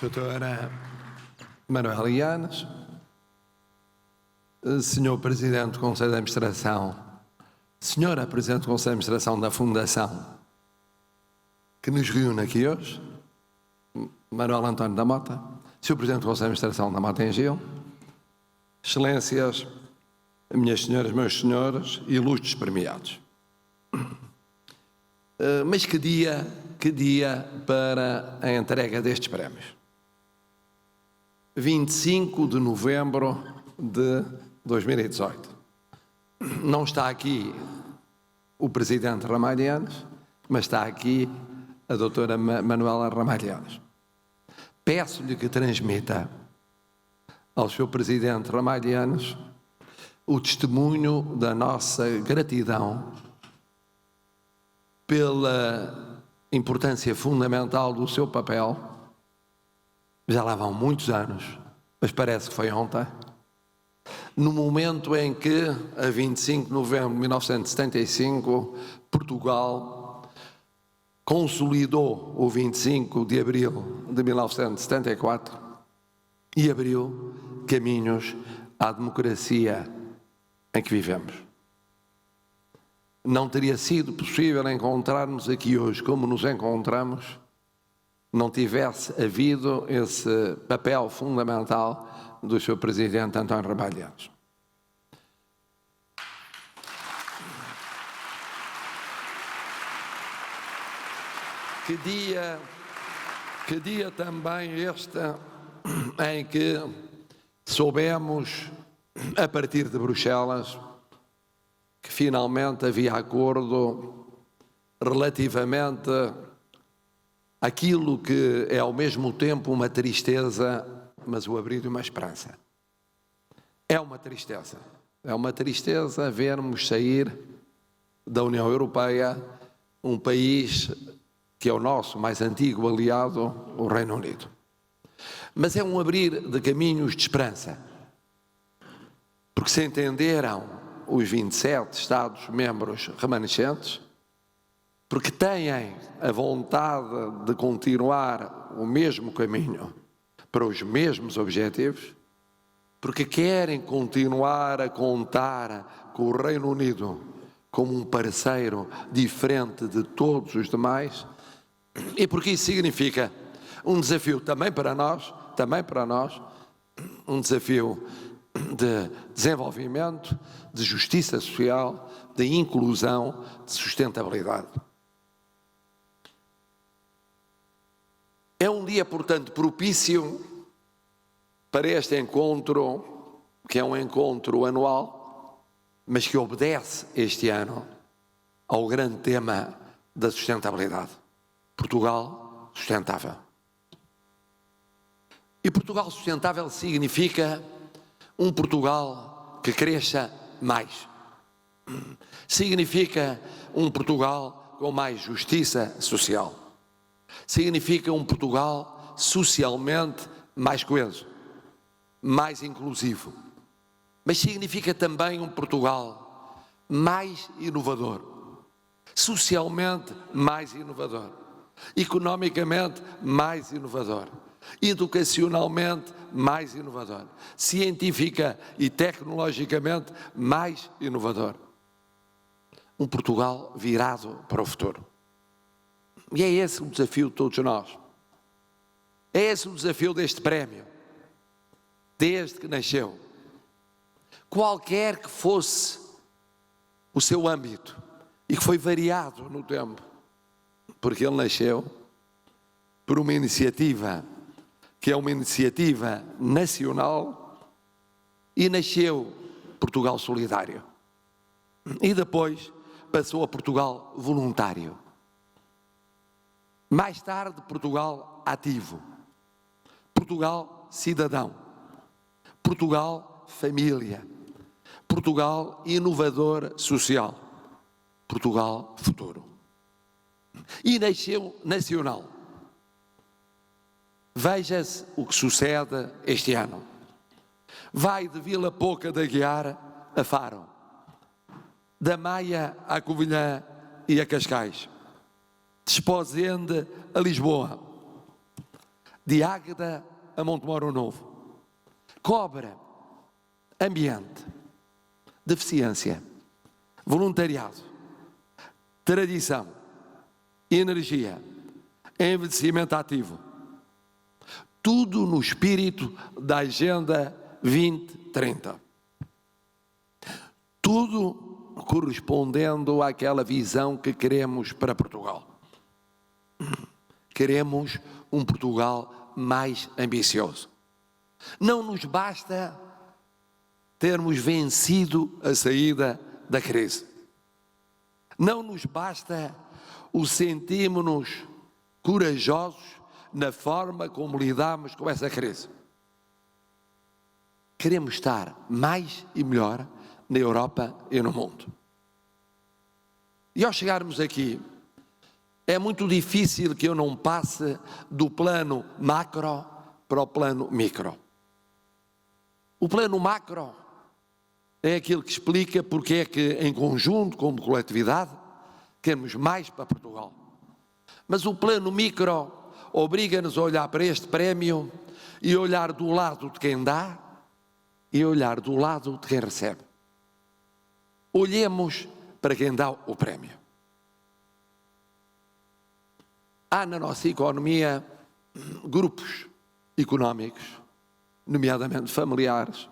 Doutora Manuela Yanes, Senhor Presidente do Conselho de Administração, Senhora Presidente do Conselho de Administração da Fundação, que nos reúne aqui hoje, Manuel António da Mota, Senhor Presidente do Conselho de Administração da Mota Engil, Excelências, minhas senhoras, meus senhores, ilustres premiados. Mas que dia para a entrega destes prémios. 25 de novembro de 2018. Não está aqui o Presidente Ramalho Yanes, mas está aqui a doutora Manuela Ramalho Yanes. Peço-lhe que transmita ao Sr. Presidente Ramalho Yanes o testemunho da nossa gratidão pela importância fundamental do seu papel. Já lá vão muitos anos, mas parece que foi ontem, no momento em que, a 25 de novembro de 1975, Portugal consolidou o 25 de abril de 1974 e abriu caminhos à democracia em que vivemos. Não teria sido possível encontrarmos aqui hoje como nos encontramos, não tivesse havido esse papel fundamental do Sr. Presidente António Ramalho Yanes. Que dia também este em que soubemos, a partir de Bruxelas, que finalmente havia acordo relativamente àquilo que é ao mesmo tempo uma tristeza, mas o abrir de uma esperança. É uma tristeza vermos sair da União Europeia um país que é o nosso mais antigo aliado, o Reino Unido. Mas é um abrir de caminhos de esperança, porque se entenderam os 27 Estados-membros remanescentes, porque têm a vontade de continuar o mesmo caminho para os mesmos objetivos, porque querem continuar a contar com o Reino Unido como um parceiro diferente de todos os demais, e porque isso significa um desafio também para nós, um desafio de desenvolvimento, de justiça social, de inclusão, de sustentabilidade. É um dia, portanto, propício para este encontro, que é um encontro anual, mas que obedece este ano ao grande tema da sustentabilidade. Portugal sustentável. E Portugal sustentável significa um Portugal que cresça mais. Significa um Portugal com mais justiça social. Significa um Portugal socialmente mais coeso, mais inclusivo. Mas significa também um Portugal mais inovador, socialmente mais inovador, economicamente mais inovador, educacionalmente mais inovador, científica e tecnologicamente mais inovador. Um Portugal virado para o futuro. E é esse o desafio de todos nós. É esse o desafio deste prémio, desde que nasceu. Qualquer que fosse o seu âmbito, e que foi variado no tempo, porque ele nasceu por uma iniciativa que é uma iniciativa nacional, e nasceu Portugal Solidário. E depois passou a Portugal Voluntário. Mais tarde, Portugal Ativo. Portugal Cidadão. Portugal Família. Portugal Inovador Social. Portugal Futuro. E nasceu Nacional. Veja-se o que sucede este ano. Vai de Vila Pouca da Guiar a Faro, da Maia à Covilhã e a Cascais, de Esposende a Lisboa, de Águeda a Montemoro Novo, cobra ambiente, deficiência, voluntariado, tradição, energia, envelhecimento ativo, tudo no espírito da Agenda 2030. Tudo correspondendo àquela visão que queremos para Portugal. Queremos um Portugal mais ambicioso. Não nos basta termos vencido a saída da crise. Não nos basta o sentirmos-nos corajosos na forma como lidamos com essa crise. Queremos estar mais e melhor na Europa e no mundo. E ao chegarmos aqui, é muito difícil que eu não passe do plano macro para o plano micro. O plano macro é aquilo que explica porque é que, em conjunto, como coletividade, queremos mais para Portugal. Mas o plano micro obriga-nos a olhar para este prémio e olhar do lado de quem dá e olhar do lado de quem recebe. Olhemos para quem dá o prémio. Há na nossa economia grupos económicos, nomeadamente familiares,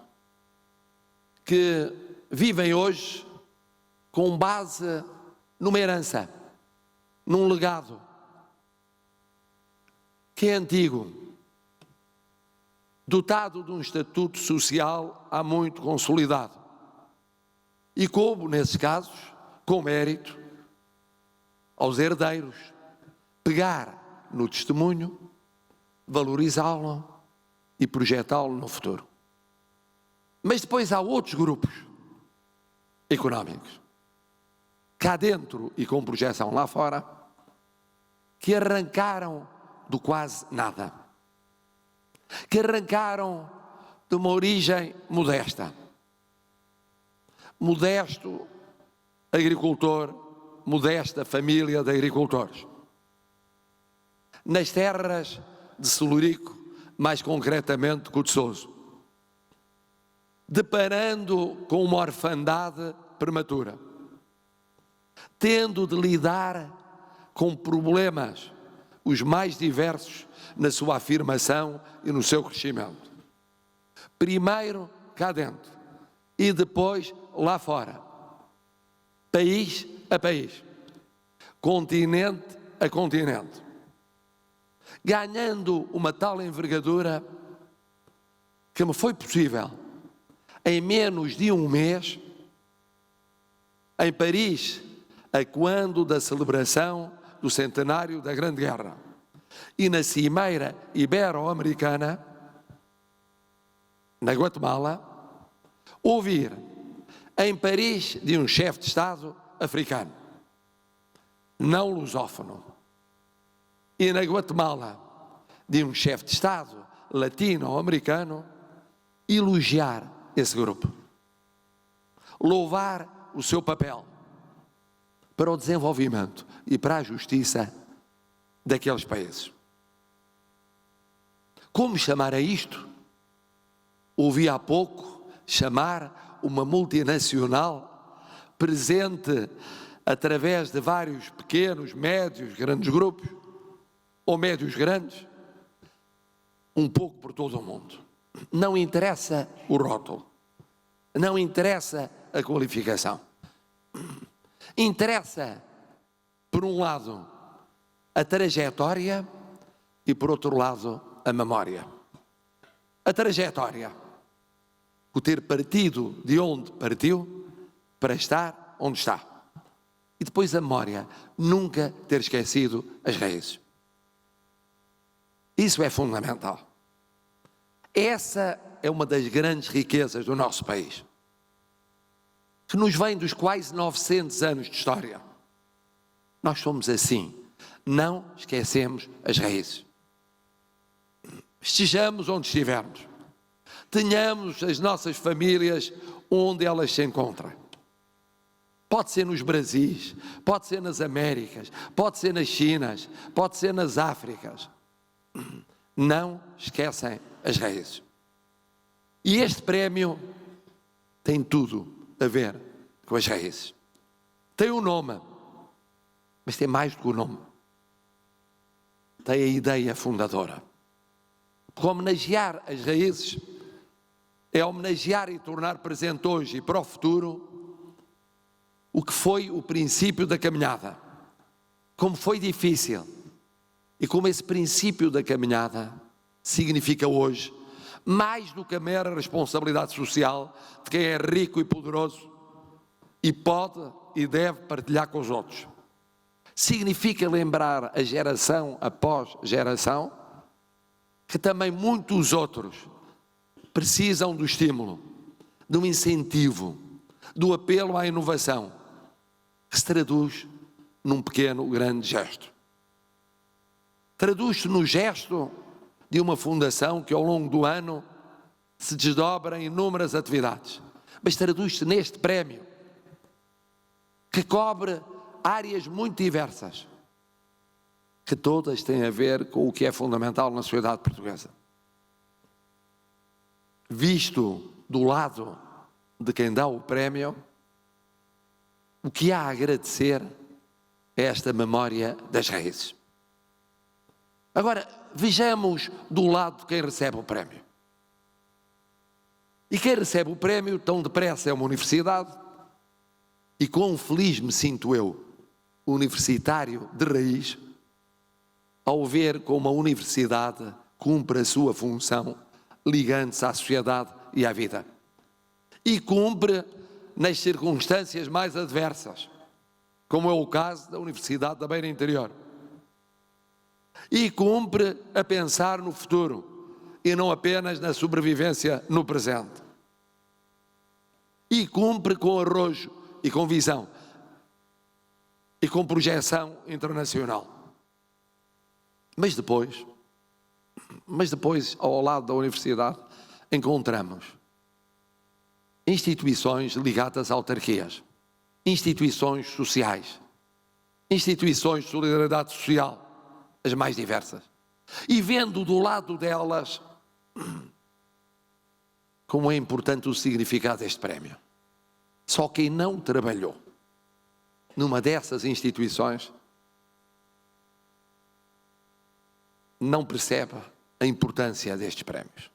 que vivem hoje com base numa herança, num legado, que é antigo, dotado de um estatuto social há muito consolidado. E coube, nesses casos, com mérito, aos herdeiros, pegar no testemunho, valorizá-lo e projetá-lo no futuro. Mas depois há outros grupos económicos, cá dentro e com projeção lá fora, que arrancaram do quase nada, que arrancaram de uma origem modesta. Modesto agricultor, modesta família de agricultores. Nas terras de Celurico, mais concretamente de Cotesoso, deparando com uma orfandade prematura, tendo de lidar com problemas os mais diversos na sua afirmação e no seu crescimento. Primeiro cá dentro e depois lá fora, país a país, continente a continente, ganhando uma tal envergadura que me foi possível, em menos de um mês, em Paris, a quando da celebração do centenário da Grande Guerra, e na Cimeira Ibero-Americana, na Guatemala, ouvir em Paris de um chefe de Estado africano, não lusófono, e na Guatemala de um chefe de Estado latino-americano, elogiar esse grupo, louvar o seu papel para o desenvolvimento e para a justiça daqueles países. Como chamar a isto? Ouvi há pouco chamar uma multinacional presente através de vários pequenos, médios, grandes grupos, ou médios grandes, um pouco por todo o mundo. Não interessa o rótulo, não interessa a qualificação. Interessa, por um lado, a trajetória e, por outro lado, a memória. A trajetória, o ter partido de onde partiu para estar onde está. E depois a memória, nunca ter esquecido as raízes. Isso é fundamental. Essa é uma das grandes riquezas do nosso país, que nos vem dos quase 900 anos de história. Nós somos assim, não esquecemos as raízes. Estejamos onde estivermos, tenhamos as nossas famílias onde elas se encontram. Pode ser nos Brasis, pode ser nas Américas, pode ser nas Chinas, pode ser nas Áfricas. não esquecem as raízes. E este prémio tem tudo a ver com as raízes. Tem um nome, mas tem mais do que o nome. Tem a ideia fundadora. Porque homenagear as raízes é homenagear e tornar presente hoje e para o futuro o que foi o princípio da caminhada. Como foi difícil e como esse princípio da caminhada significa hoje mais do que a mera responsabilidade social de quem é rico e poderoso e pode e deve partilhar com os outros. Significa lembrar a geração após geração que também muitos outros precisam do estímulo, do incentivo, do apelo à inovação, que se traduz num pequeno, grande gesto. Traduz-se no gesto de uma fundação que ao longo do ano se desdobra em inúmeras atividades, mas traduz-se neste prémio, que cobre áreas muito diversas, que todas têm a ver com o que é fundamental na sociedade portuguesa. Visto do lado de quem dá o prémio, o que há a agradecer é esta memória das raízes. Agora, vejamos do lado de quem recebe o prémio. E quem recebe o prémio tão depressa é uma universidade, e quão feliz me sinto eu, universitário de raiz, ao ver como a universidade cumpre a sua função, ligando-se à sociedade e à vida. E cumpre nas circunstâncias mais adversas, como é o caso da Universidade da Beira Interior. E cumpre a pensar no futuro e não apenas na sobrevivência no presente. E cumpre com arrojo e com visão e com projeção internacional. Mas depois, ao lado da universidade, encontramos instituições ligadas a autarquias, instituições sociais, instituições de solidariedade social, as mais diversas. E vendo do lado delas como é importante o significado deste prémio. Só quem não trabalhou numa dessas instituições não percebe a importância destes prémios.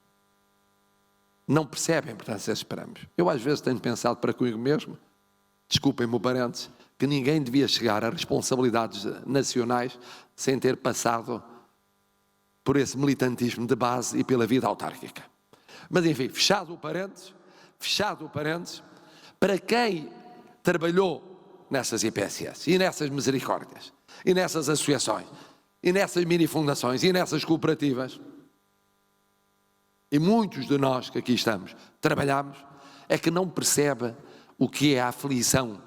Não percebe a importância destes prémios. Eu às vezes tenho pensado para comigo mesmo, desculpem-me o parênteses, que ninguém devia chegar a responsabilidades nacionais sem ter passado por esse militantismo de base e pela vida autárquica. Mas enfim, fechado o parênteses, para quem trabalhou nessas IPSS e nessas misericórdias e nessas associações e nessas mini-fundações e nessas cooperativas, e muitos de nós que aqui estamos trabalhamos, é que não percebe o que é a aflição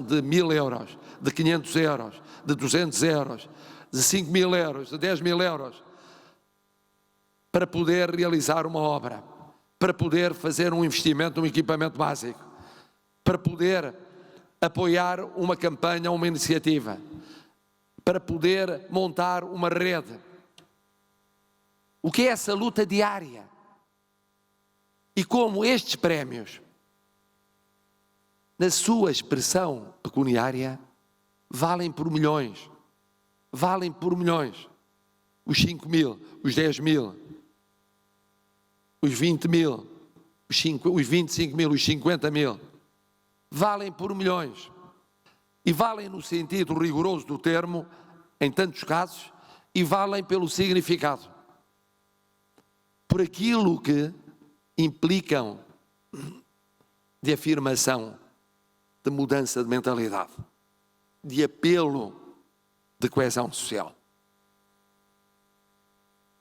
de 1.000 euros, de 500 euros, de 200 euros, de 5.000 euros, de 10.000 euros, para poder realizar uma obra, para poder fazer um investimento num equipamento básico, para poder apoiar uma campanha, uma iniciativa, para poder montar uma rede. O que é essa luta diária? E como estes prémios, na sua expressão pecuniária, valem por milhões. Os 5.000, os 10.000, os 20.000, os 25.000, os 50.000, valem por milhões. E valem no sentido rigoroso do termo, em tantos casos, e valem pelo significado. Por aquilo que implicam de afirmação, de mudança de mentalidade, de apelo de coesão social.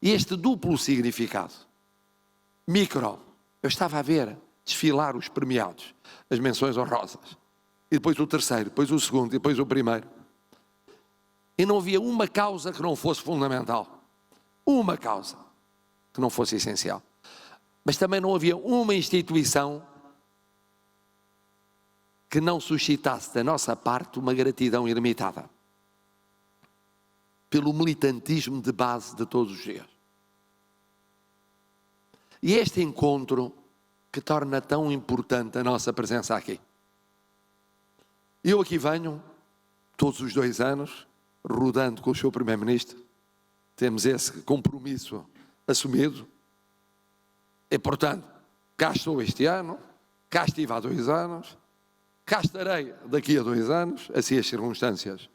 E este duplo significado, micro, eu estava a ver desfilar os premiados, as menções honrosas, e depois o terceiro, depois o segundo, e depois o primeiro. E não havia uma causa que não fosse fundamental, uma causa que não fosse essencial. Mas também não havia uma instituição que não suscitasse da nossa parte uma gratidão ilimitada. pelo militantismo de base de todos os dias. E este encontro que torna tão importante a nossa presença aqui. Eu aqui venho, todos os 2 anos, rodando com o Sr. Primeiro-Ministro, temos esse compromisso assumido, e portanto, cá estou este ano, cá estive há 2 anos, cá estarei daqui a 2 anos, assim as circunstâncias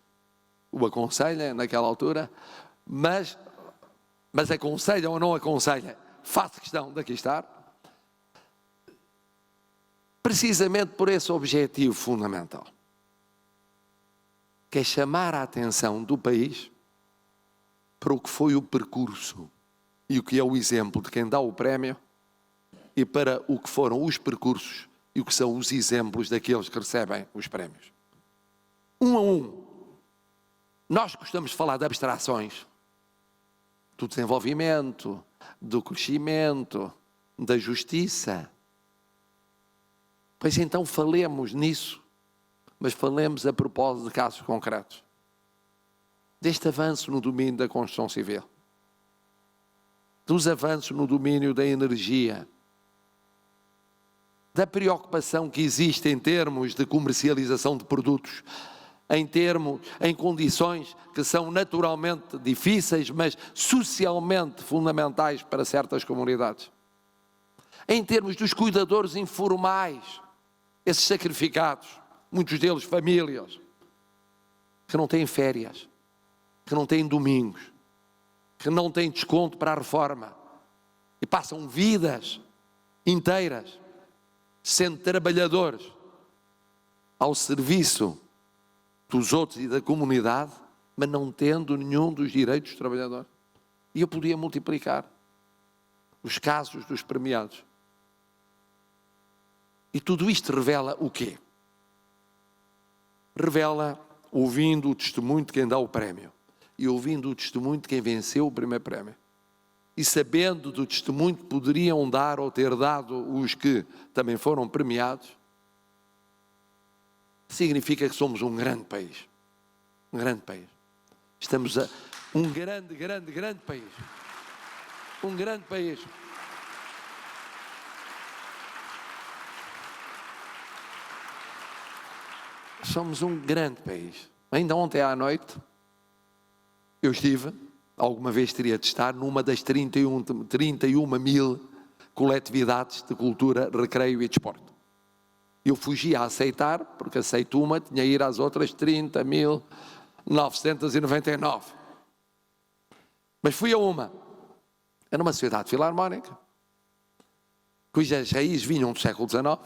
o aconselha naquela altura, mas aconselha ou não aconselha, faço questão de aqui estar, precisamente por esse objetivo fundamental, que é chamar a atenção do país para o que foi o percurso e o que é o exemplo de quem dá o prémio e para o que foram os percursos e o que são os exemplos daqueles que recebem os prémios. Um a um. Nós gostamos de falar de abstrações, do desenvolvimento, do crescimento, da justiça. Pois então falemos nisso, mas falemos a propósito de casos concretos. Deste avanço no domínio da construção civil, dos avanços no domínio da energia, da preocupação que existe em termos de comercialização de produtos, em condições que são naturalmente difíceis, mas socialmente fundamentais para certas comunidades. Em termos dos cuidadores informais, esses sacrificados, muitos deles famílias, que não têm férias, que não têm domingos, que não têm desconto para a reforma e passam vidas inteiras sendo trabalhadores ao serviço dos outros e da comunidade, mas não tendo nenhum dos direitos dos trabalhadores. E eu podia multiplicar os casos dos premiados. E tudo isto revela o quê? Revela, ouvindo o testemunho de quem dá o prémio e ouvindo o testemunho de quem venceu o primeiro prémio, e sabendo do testemunho que poderiam dar ou ter dado os que também foram premiados, significa que somos um grande país. Um grande país. Estamos a um grande país. Um grande país. Somos um grande país. Ainda ontem à noite, eu estive, alguma vez teria de estar, numa das 31 mil coletividades de cultura, recreio e desporto. Eu fugi a aceitar, porque aceito uma, tinha ir às outras 30.999. Mas fui a uma. Era uma sociedade filarmónica, cujas raízes vinham do século XIX,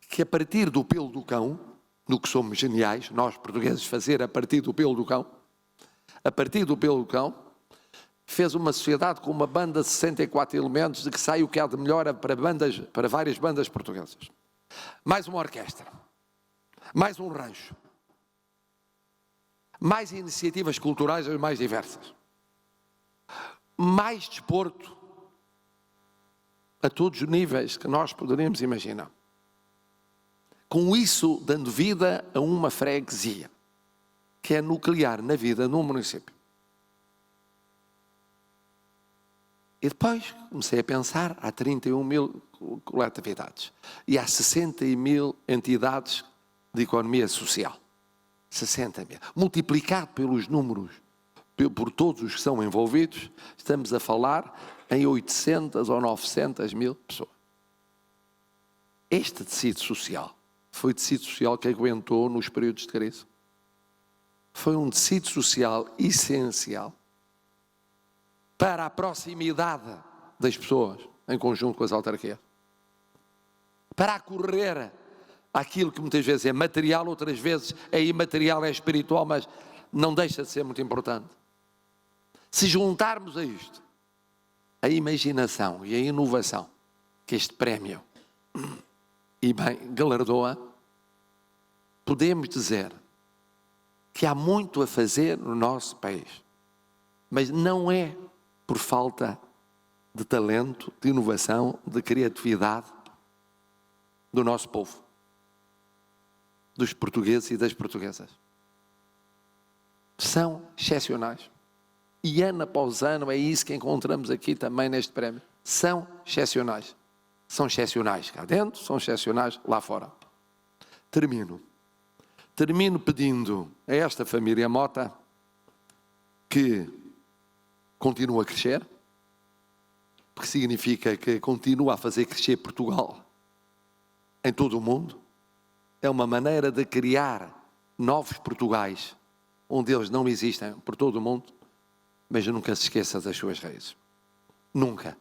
que a partir do pelo do cão, no que somos geniais, nós portugueses, fazer a partir do pelo do cão, fez uma sociedade com uma banda de 64 elementos, de que sai o que há de melhor para várias bandas portuguesas. Mais uma orquestra, mais um rancho, mais iniciativas culturais as mais diversas, mais desporto, a todos os níveis que nós poderíamos imaginar. Com isso, dando vida a uma freguesia, que é nuclear na vida num município. E depois comecei a pensar, há 31 mil coletividades e há 60 mil entidades de economia social. 60 mil. Multiplicado pelos números, por todos os que são envolvidos, estamos a falar em 800 ou 900 mil pessoas. Este tecido social foi o tecido social que aguentou nos períodos de crise. Foi um tecido social essencial para a proximidade das pessoas, em conjunto com as autarquias. Para acorrer àquilo que muitas vezes é material, outras vezes é imaterial, é espiritual, mas não deixa de ser muito importante. Se juntarmos a isto a imaginação e a inovação que este prémio, e bem, galardoa, podemos dizer que há muito a fazer no nosso país, mas não é por falta de talento, de inovação, de criatividade do nosso povo, dos portugueses e das portuguesas. São excepcionais. E ano após ano é isso que encontramos aqui também neste prémio. São excepcionais. São excepcionais cá dentro, são excepcionais lá fora. Termino pedindo a esta família Mota que continue a crescer, porque significa que continua a fazer crescer Portugal em todo o mundo. É uma maneira de criar novos Portugais, onde eles não existem por todo o mundo, mas nunca se esqueça das suas raízes. Nunca.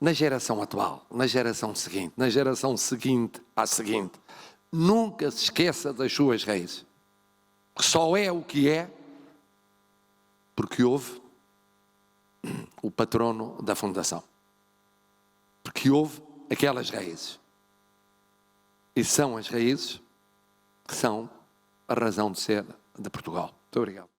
Na geração atual, na geração seguinte, na geração seguinte à seguinte, nunca se esqueça das suas raízes. Só é o que é porque houve o patrono da fundação. Porque houve aquelas raízes. E são as raízes que são a razão de ser de Portugal. Muito obrigado.